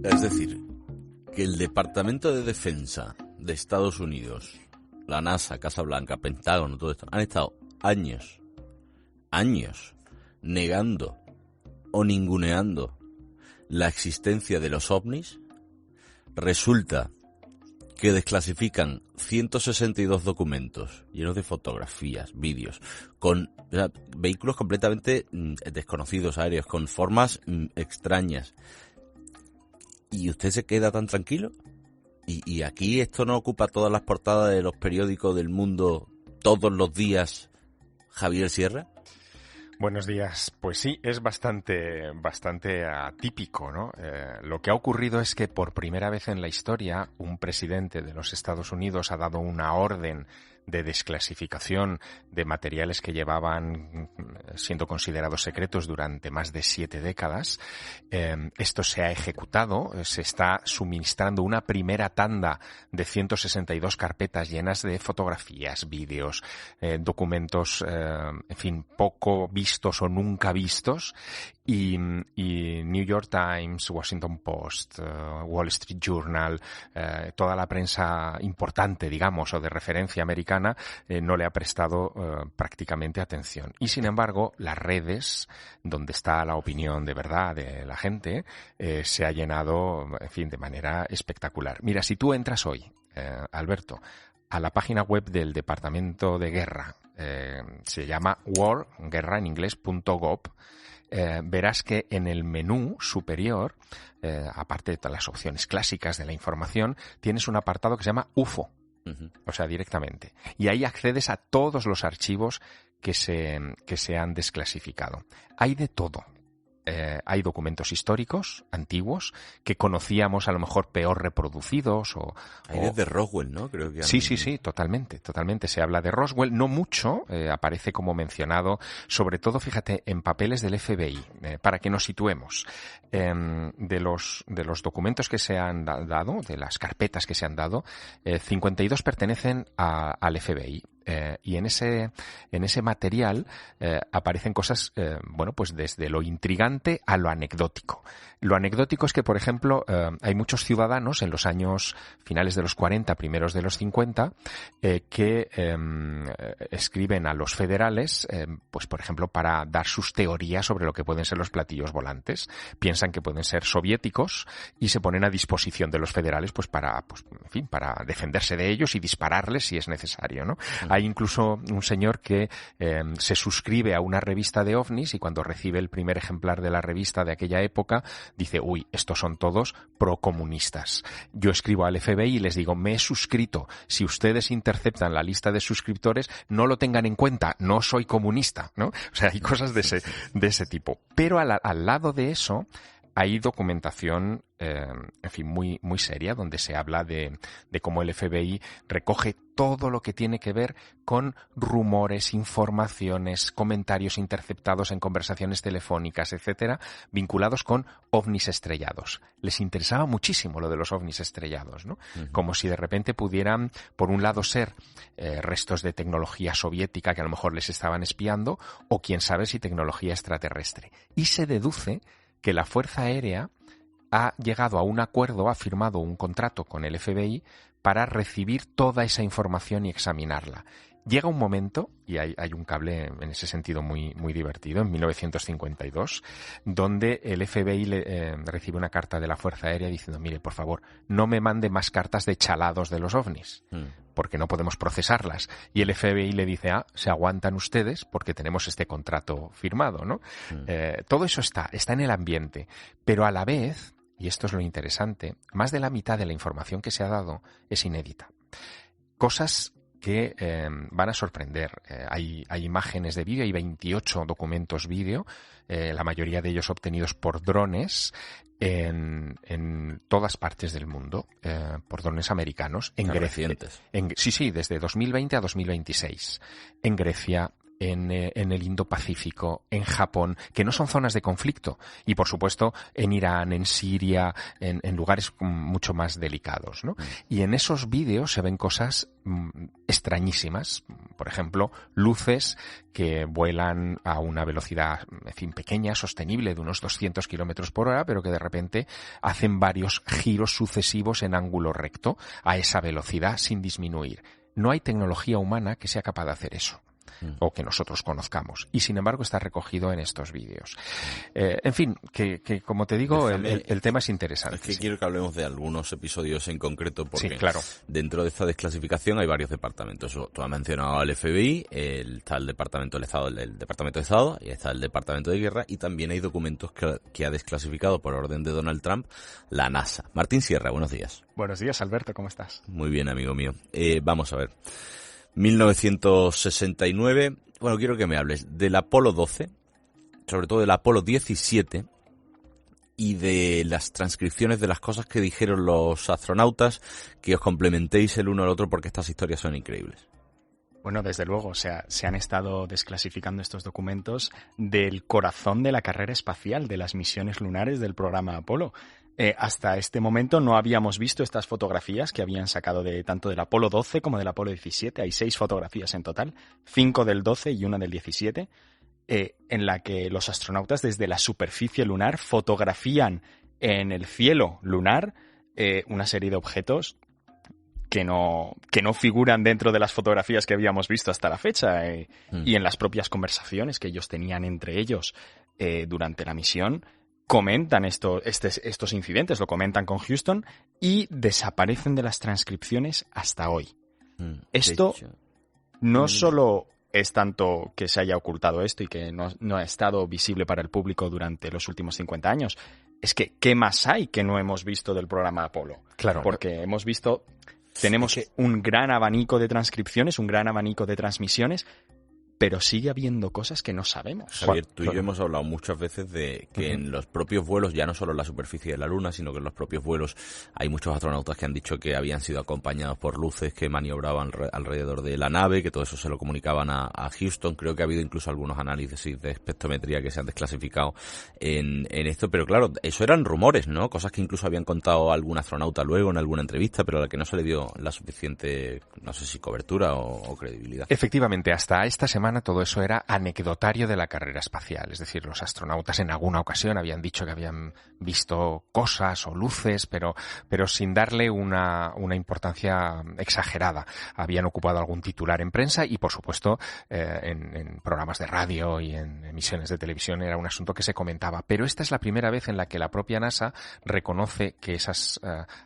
Es decir, que el Departamento de Defensa de Estados Unidos, la NASA, Casa Blanca, Pentágono, todo esto, han estado años, negando o ninguneando la existencia de los ovnis. Resulta que desclasifican 162 documentos llenos de fotografías, vídeos, con vehículos completamente desconocidos aéreos, con formas extrañas. ¿Y usted se queda tan tranquilo? ¿Y aquí esto no ocupa todas las portadas de los periódicos del mundo todos los días, Javier Sierra? Buenos días. Pues sí, es bastante atípico, ¿no? Lo que ha ocurrido es que por primera vez en la historia un presidente de los Estados Unidos ha dado una orden de desclasificación de materiales que llevaban siendo considerados secretos durante más de 7 décadas. Esto se ha ejecutado, se está suministrando una primera tanda de 162 carpetas llenas de fotografías, vídeos, documentos, en fin, poco vistos o nunca vistos. Y New York Times, Washington Post, Wall Street Journal, toda la prensa importante, digamos, o de referencia americana, no le ha prestado prácticamente atención. Y sin embargo, las redes, donde está la opinión de verdad de la gente, se ha llenado, en fin, de manera espectacular. Mira, si tú entras hoy, Alberto, a la página web del Departamento de Guerra, se llama guerra en inglés.gov, verás que en el menú superior, aparte de todas las opciones clásicas de la información, tienes un apartado que se llama UFO, o sea, directamente. Y ahí accedes a todos los archivos que se han desclasificado. Hay de todo. Hay documentos históricos, antiguos, que conocíamos a lo mejor peor reproducidos. Hay desde Roswell, ¿no? Creo que Sí, totalmente. Se habla de Roswell, no mucho, aparece como mencionado, sobre todo, fíjate, en papeles del FBI, para que nos situemos. De los documentos que se han dado, de las carpetas que se han dado, 52 pertenecen al FBI. Y en ese material aparecen cosas, bueno, pues desde lo intrigante a lo anecdótico. Lo anecdótico es que, por ejemplo, hay muchos ciudadanos en los años finales de los 40, primeros de los 50, que escriben a los federales, pues por ejemplo, para dar sus teorías sobre lo que pueden ser los platillos volantes. Piensan que pueden ser soviéticos y se ponen a disposición de los federales, pues para defenderse de ellos y dispararles si es necesario, ¿no? Hay incluso un señor que se suscribe a una revista de ovnis y cuando recibe el primer ejemplar de la revista de aquella época dice, uy, estos son todos procomunistas. Yo escribo al FBI y les digo, me he suscrito. Si ustedes interceptan la lista de suscriptores, no lo tengan en cuenta, no soy comunista, ¿no? O sea, hay cosas de ese tipo. Pero al lado de eso hay documentación, en fin, muy, muy seria, donde se habla de cómo el FBI recoge todo lo que tiene que ver con rumores, informaciones, comentarios interceptados en conversaciones telefónicas, etcétera, vinculados con ovnis estrellados. Les interesaba muchísimo lo de los ovnis estrellados, ¿no? Uh-huh. Como si de repente pudieran, por un lado, ser restos de tecnología soviética que a lo mejor les estaban espiando, o quién sabe si tecnología extraterrestre. Y se deduce que la Fuerza Aérea ha llegado a un acuerdo, ha firmado un contrato con el FBI para recibir toda esa información y examinarla. Llega un momento, y hay un cable en ese sentido muy, muy divertido, en 1952, donde el FBI recibe una carta de la Fuerza Aérea diciendo, mire, por favor, no me mande más cartas de chalados de los ovnis, porque no podemos procesarlas. Y el FBI le dice, se aguantan ustedes porque tenemos este contrato firmado, ¿no? Todo eso está en el ambiente, pero a la vez, y esto es lo interesante, más de la mitad de la información que se ha dado es inédita. Cosas que van a sorprender. Hay imágenes de vídeo, hay 28 documentos vídeo, la mayoría de ellos obtenidos por drones en todas partes del mundo, por drones americanos. En Grecia. Sí, desde 2020 a 2026. En Grecia, en el Indo-Pacífico, en Japón, que no son zonas de conflicto, y por supuesto en Irán, en Siria, en lugares mucho más delicados, ¿no? Y en esos vídeos se ven cosas extrañísimas. Por ejemplo, luces que vuelan a una velocidad, en fin, pequeña, sostenible, de unos 200 kilómetros por hora, pero que de repente hacen varios giros sucesivos en ángulo recto a esa velocidad sin disminuir. No hay tecnología humana que sea capaz de hacer eso, o que nosotros conozcamos. Y sin embargo está recogido en estos vídeos. En fin, que como te digo, el tema es interesante. Es que quiero que hablemos de algunos episodios en concreto, porque sí, claro, dentro de esta desclasificación hay varios departamentos. Tú has mencionado al FBI, está el Departamento del Estado, el Departamento de Estado, y está el Departamento de Guerra, y también hay documentos que ha desclasificado por orden de Donald Trump la NASA. Martín Sierra, buenos días. Buenos días, Alberto, ¿cómo estás? Muy bien, amigo mío. Vamos a ver. 1969, bueno, quiero que me hables del Apolo 12, sobre todo del Apolo 17, y de las transcripciones de las cosas que dijeron los astronautas, que os complementéis el uno al otro porque estas historias son increíbles. Bueno, desde luego, o sea, se han estado desclasificando estos documentos del corazón de la carrera espacial, de las misiones lunares del programa Apolo. Hasta este momento no habíamos visto estas fotografías que habían sacado tanto del Apolo 12 como del Apolo 17. Hay 6 fotografías en total, 5 del 12 y una del 17, en la que los astronautas desde la superficie lunar fotografían en el cielo lunar una serie de objetos que no figuran dentro de las fotografías que habíamos visto hasta la fecha y en las propias conversaciones que ellos tenían entre ellos durante la misión. Comentan estos incidentes, lo comentan con Houston y desaparecen de las transcripciones hasta hoy. Esto no solo es tanto que se haya ocultado esto y que no ha estado visible para el público durante los últimos 50 años, es que ¿qué más hay que no hemos visto del programa Apolo? Claro. Porque tenemos un gran abanico de transcripciones, un gran abanico de transmisiones, pero sigue habiendo cosas que no sabemos. Javier, tú y yo hemos hablado muchas veces de que en los propios vuelos, ya no solo en la superficie de la Luna, sino que en los propios vuelos hay muchos astronautas que han dicho que habían sido acompañados por luces que maniobraban alrededor de la nave, que todo eso se lo comunicaban a Houston. Creo que ha habido incluso algunos análisis de espectrometría que se han desclasificado en esto, pero claro, eso eran rumores, ¿no? Cosas que incluso habían contado algún astronauta luego en alguna entrevista, pero a la que no se le dio la suficiente, no sé si cobertura o credibilidad. Efectivamente, hasta esta semana todo eso era anecdotario de la carrera espacial, es decir, los astronautas en alguna ocasión habían dicho que habían visto cosas o luces, pero sin darle una importancia exagerada. Habían ocupado algún titular en prensa y, por supuesto, en programas de radio y en emisiones de televisión era un asunto que se comentaba. Pero esta es la primera vez en la que la propia NASA reconoce que esas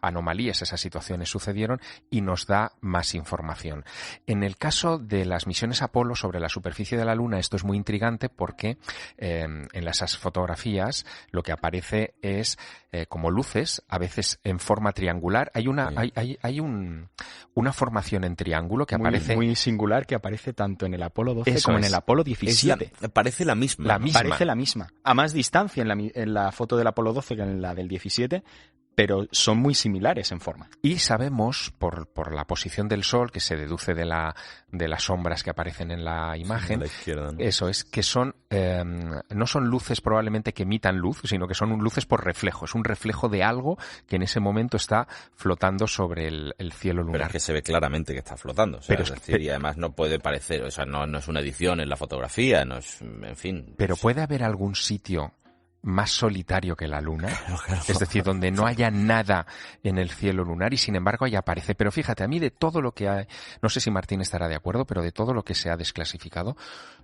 anomalías, esas situaciones sucedieron y nos da más información. En el caso de las misiones Apolo sobre la superficie de la Luna, esto es muy intrigante porque en esas fotografías lo que aparece es como luces, a veces en forma triangular. Hay una formación en triángulo que aparece muy singular, que aparece tanto en el Apolo 12 como en el Apolo 17. Parece la misma. Parece la misma. A más distancia en la foto del Apolo 12 que en la del 17. Pero son muy similares en forma. Y sabemos, por la posición del Sol, que se deduce de las sombras que aparecen en la imagen, sí, a la izquierda, ¿no? Eso es, que son no son luces probablemente que emitan luz, sino que son luces por reflejo. Es un reflejo de algo que en ese momento está flotando sobre el cielo lunar. Pero es que se ve claramente que está flotando. O sea, y además no puede parecer, o sea, no es una edición en la fotografía, no es, en fin. Pero puede haber algún sitio más solitario que la Luna, claro. Es decir, donde no haya nada en el cielo lunar y sin embargo ahí aparece. Pero fíjate, a mí de todo lo que hay, no sé si Martín estará de acuerdo, pero de todo lo que se ha desclasificado,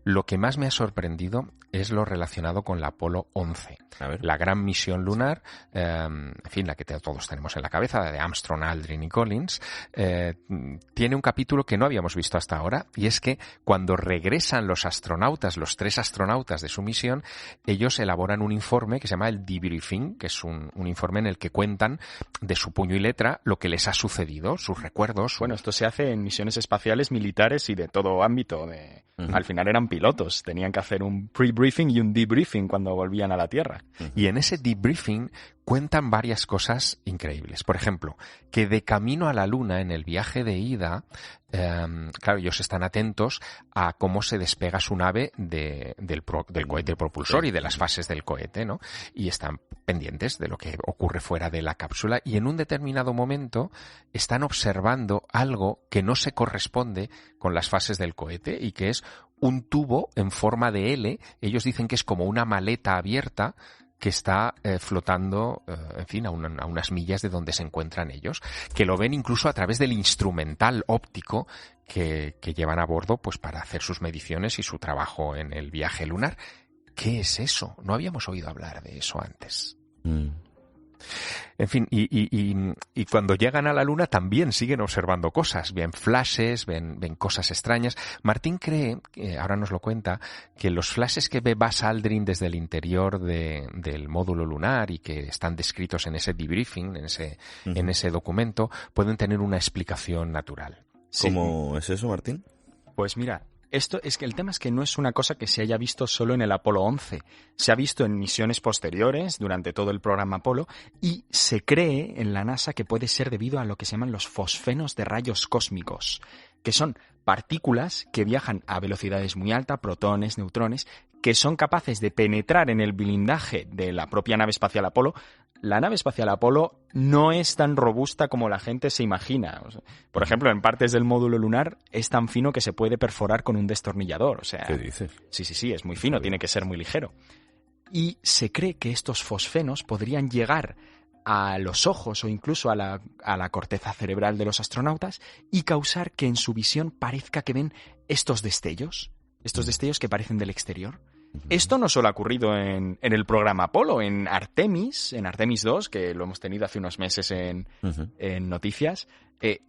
lo que más me ha sorprendido es lo relacionado con la Apolo 11, la gran misión lunar, en fin, la que todos tenemos en la cabeza, de Armstrong, Aldrin y Collins. Tiene un capítulo que no habíamos visto hasta ahora, y es que cuando regresan los astronautas, los 3 astronautas de su misión, ellos elaboran un informe que se llama el debriefing, que es un informe en el que cuentan de su puño y letra lo que les ha sucedido, sus recuerdos. Bueno, esto se hace en misiones espaciales, militares y de todo ámbito. Al final eran pilotos, tenían que hacer un pre-briefing y un debriefing cuando volvían a la Tierra. Y en ese debriefing cuentan varias cosas increíbles. Por ejemplo, que de camino a la Luna, en el viaje de ida, claro, ellos están atentos a cómo se despega su nave del cohete propulsor y de las fases del cohete, ¿no? Y están pendientes de lo que ocurre fuera de la cápsula y en un determinado momento están observando algo que no se corresponde con las fases del cohete y que es un tubo en forma de L. Ellos dicen que es como una maleta abierta que está flotando, en fin, a unas millas de donde se encuentran ellos, que lo ven incluso a través del instrumental óptico que llevan a bordo pues para hacer sus mediciones y su trabajo en el viaje lunar. ¿Qué es eso? No habíamos oído hablar de eso antes. En fin, y cuando llegan a la Luna también siguen observando cosas, ven flashes, ven cosas extrañas. Martín cree, ahora nos lo cuenta, que los flashes que ve Buzz Aldrin desde el interior del módulo lunar y que están descritos en ese debriefing, en ese documento, pueden tener una explicación natural. ¿Cómo es eso, Martín? Pues mira, esto es que el tema es que no es una cosa que se haya visto solo en el Apolo 11. Se ha visto en misiones posteriores durante todo el programa Apolo y se cree en la NASA que puede ser debido a lo que se llaman los fosfenos de rayos cósmicos, que son partículas que viajan a velocidades muy altas, protones, neutrones, que son capaces de penetrar en el blindaje de la propia nave espacial Apolo. La nave espacial Apolo no es tan robusta como la gente se imagina. O sea, por ejemplo, en partes del módulo lunar es tan fino que se puede perforar con un destornillador. O sea, ¿qué dices? Sí, es muy fino, tiene que ser muy ligero. Y se cree que estos fosfenos podrían llegar a los ojos o incluso a la corteza cerebral de los astronautas y causar que en su visión parezca que ven estos destellos que parecen del exterior. Esto no solo ha ocurrido en el programa Apolo, en Artemis 2, que lo hemos tenido hace unos meses en noticias,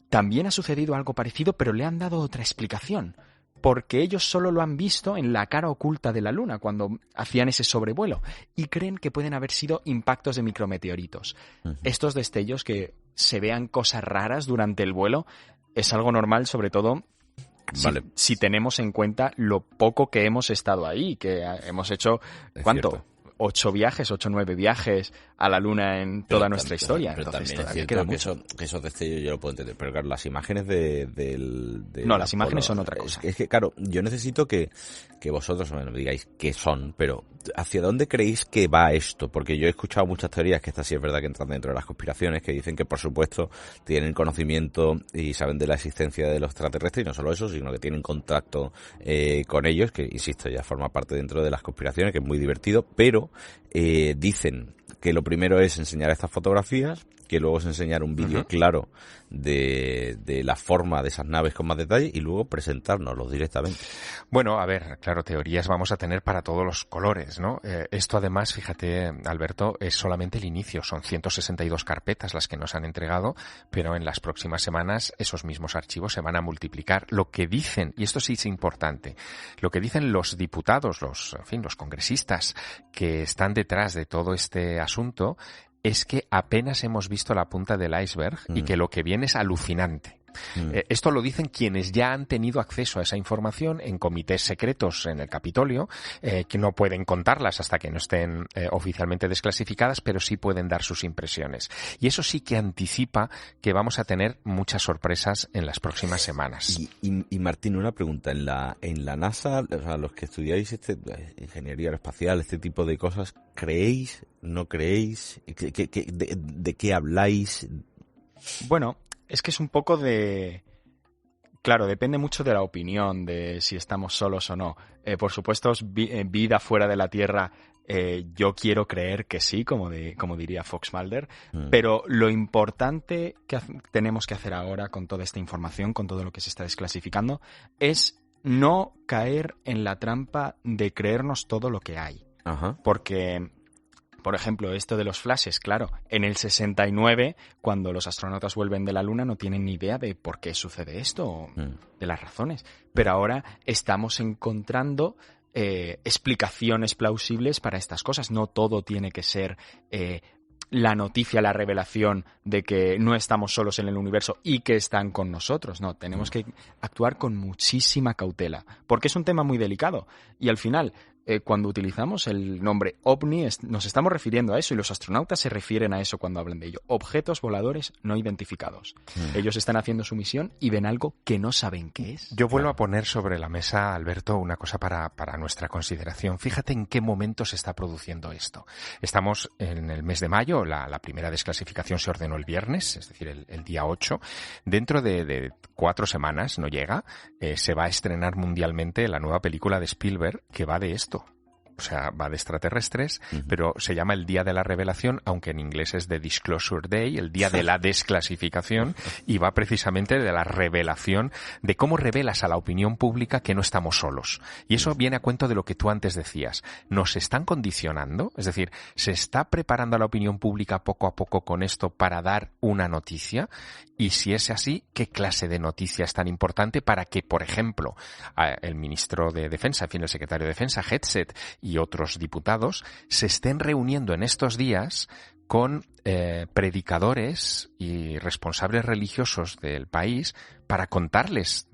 también ha sucedido algo parecido, pero le han dado otra explicación, porque ellos solo lo han visto en la cara oculta de la Luna cuando hacían ese sobrevuelo y creen que pueden haber sido impactos de micrometeoritos. Estos destellos, que se vean cosas raras durante el vuelo, es algo normal, sobre todo Vale. Si tenemos en cuenta lo poco que hemos estado ahí, que hemos hecho, ¿cuánto? Cierto. 8 o 9 viajes a la Luna en toda nuestra historia. Pero Entonces, también es todavía cierto queda mucho. que esos destellos yo lo puedo entender. Pero claro, las imágenes No, las imágenes son otra cosa. Es que, claro, yo necesito que vosotros me digáis qué son, pero ¿hacia dónde creéis que va esto? Porque yo he escuchado muchas teorías, que estas sí es verdad que entran dentro de las conspiraciones, que dicen que, por supuesto, tienen conocimiento y saben de la existencia de los extraterrestres, y no solo eso, sino que tienen contacto con ellos, que, insisto, ya forma parte dentro de las conspiraciones, que es muy divertido, pero dicen que lo primero es enseñar estas fotografías, que luego es enseñar un vídeo claro de la forma de esas naves con más detalle y luego presentárnoslos directamente. Bueno, a ver, claro, teorías vamos a tener para todos los colores, ¿no? Esto además, fíjate, Alberto, es solamente el inicio. Son 162 carpetas las que nos han entregado, pero en las próximas semanas esos mismos archivos se van a multiplicar. Lo que dicen, y esto sí es importante, lo que dicen los diputados, los congresistas que están detrás de todo este asunto, es que apenas hemos visto la punta del iceberg y que lo que viene es alucinante. Esto lo dicen quienes ya han tenido acceso a esa información en comités secretos en el Capitolio, que no pueden contarlas hasta que no estén oficialmente desclasificadas, pero sí pueden dar sus impresiones. Y eso sí que anticipa que vamos a tener muchas sorpresas en las próximas semanas. Y Martín, una pregunta. En la NASA, o sea, los que estudiáis ingeniería aeroespacial, este tipo de cosas, ¿creéis, no creéis? ¿De qué habláis? Bueno, es que es un poco de... Claro, depende mucho de la opinión, de si estamos solos o no. Por supuesto, vida fuera de la Tierra, yo quiero creer que sí, como diría Fox Mulder, pero lo importante que tenemos que hacer ahora con toda esta información, con todo lo que se está desclasificando, es no caer en la trampa de creernos todo lo que hay. Ajá. Porque... Por ejemplo, esto de los flashes, claro, en el 69, cuando los astronautas vuelven de la Luna, no tienen ni idea de por qué sucede esto, o de las razones. Pero ahora estamos encontrando explicaciones plausibles para estas cosas. No todo tiene que ser la noticia, la revelación de que no estamos solos en el universo y que están con nosotros. No, tenemos que actuar con muchísima cautela, porque es un tema muy delicado. Y al final... cuando utilizamos el nombre OVNI nos estamos refiriendo a eso y los astronautas se refieren a eso cuando hablan de ello. Objetos voladores no identificados. Ellos están haciendo su misión y ven algo que no saben qué es. Yo vuelvo a poner sobre la mesa, Alberto, una cosa para nuestra consideración. Fíjate en qué momento se está produciendo esto. Estamos en el mes de mayo, la primera desclasificación se ordenó el viernes, es decir, el día 8. Dentro de 4 semanas, no llega, se va a estrenar mundialmente la nueva película de Spielberg que va de esto. O sea, va de extraterrestres, pero se llama el Día de la Revelación, aunque en inglés es The Disclosure Day, el Día de la Desclasificación, y va precisamente de la revelación, de cómo revelas a la opinión pública que no estamos solos. Y eso viene a cuento de lo que tú antes decías. Nos están condicionando, es decir, se está preparando a la opinión pública poco a poco con esto para dar una noticia, y si es así, ¿qué clase de noticia es tan importante para que, por ejemplo, el ministro de Defensa, en fin, el secretario de Defensa, Hegseth, y otros diputados se estén reuniendo en estos días con predicadores y responsables religiosos del país para contarles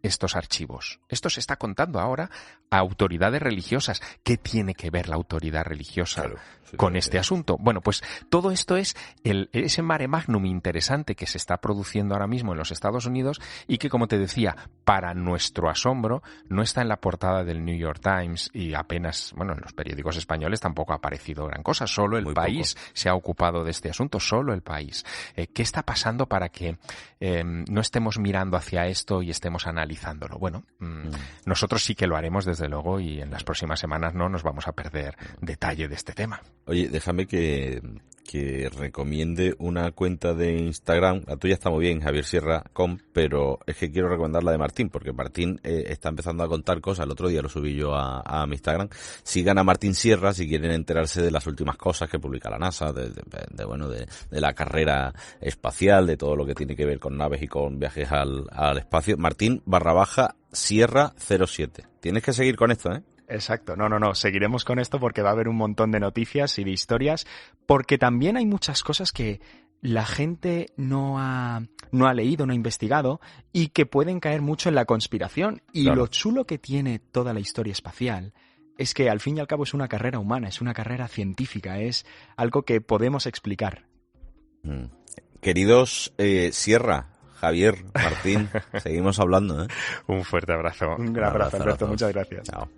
estos archivos? Esto se está contando ahora a autoridades religiosas. ¿Qué tiene que ver la autoridad religiosa con este asunto? Bueno, pues todo esto es ese mare magnum interesante que se está produciendo ahora mismo en los Estados Unidos y que, como te decía, para nuestro asombro, no está en la portada del New York Times y apenas, bueno, en los periódicos españoles tampoco ha aparecido gran cosa. Solo el país se ha ocupado de este asunto, solo el país. ¿Qué está pasando para que no estemos mirando hacia esto y estemos analizándolo? Bueno, nosotros sí que lo haremos desde luego y en las próximas semanas no nos vamos a perder detalle de este tema. Oye, déjame que recomiende una cuenta de Instagram. La tuya está muy bien, Javier Sierra.com, pero es que quiero recomendar la de Martín, porque Martín está empezando a contar cosas. El otro día lo subí yo a mi Instagram. Sigan a Martín Sierra si quieren enterarse de las últimas cosas que publica la NASA, de la carrera espacial, de todo lo que tiene que ver con naves y con viajes al espacio. Martín /Sierra 07. Tienes que seguir con esto, ¿eh? Exacto, no, seguiremos con esto porque va a haber un montón de noticias y de historias, porque también hay muchas cosas que la gente no ha leído, no ha investigado y que pueden caer mucho en la conspiración. Y claro, lo chulo que tiene toda la historia espacial es que al fin y al cabo es una carrera humana, es una carrera científica, es algo que podemos explicar. Queridos Sierra, Javier, Martín, seguimos hablando, ¿eh? Un fuerte abrazo. Un gran abrazo, Alberto, muchas gracias. Chao.